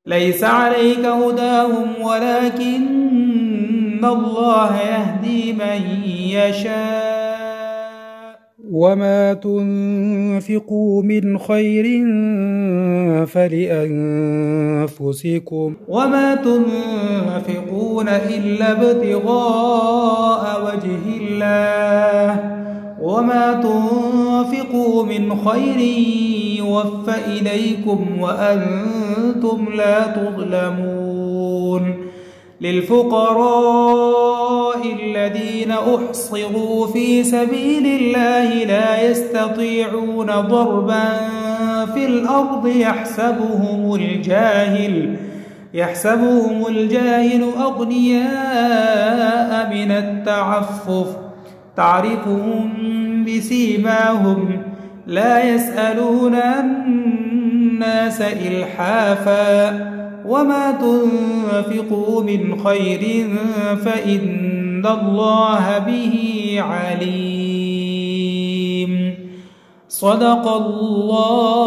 ليس عليك هداهم ولكن الله يهدي من يشاء وما تنفقوا من خير فلأنفسكم وما تنفقون إلا ابتغاء وجه الله وما تنفقوا من خير يوفى إليكم وأنتم لا تظلمون للفقراء الذين أحصروا في سبيل الله لا يستطيعون ضربا في الأرض يحسبهم الجاهل أغنياء من التعفف تعرفهم بسيماهم لا يسألون الناس إلحافا وما تنفقوا من خير فإن الله به عليم صدق الله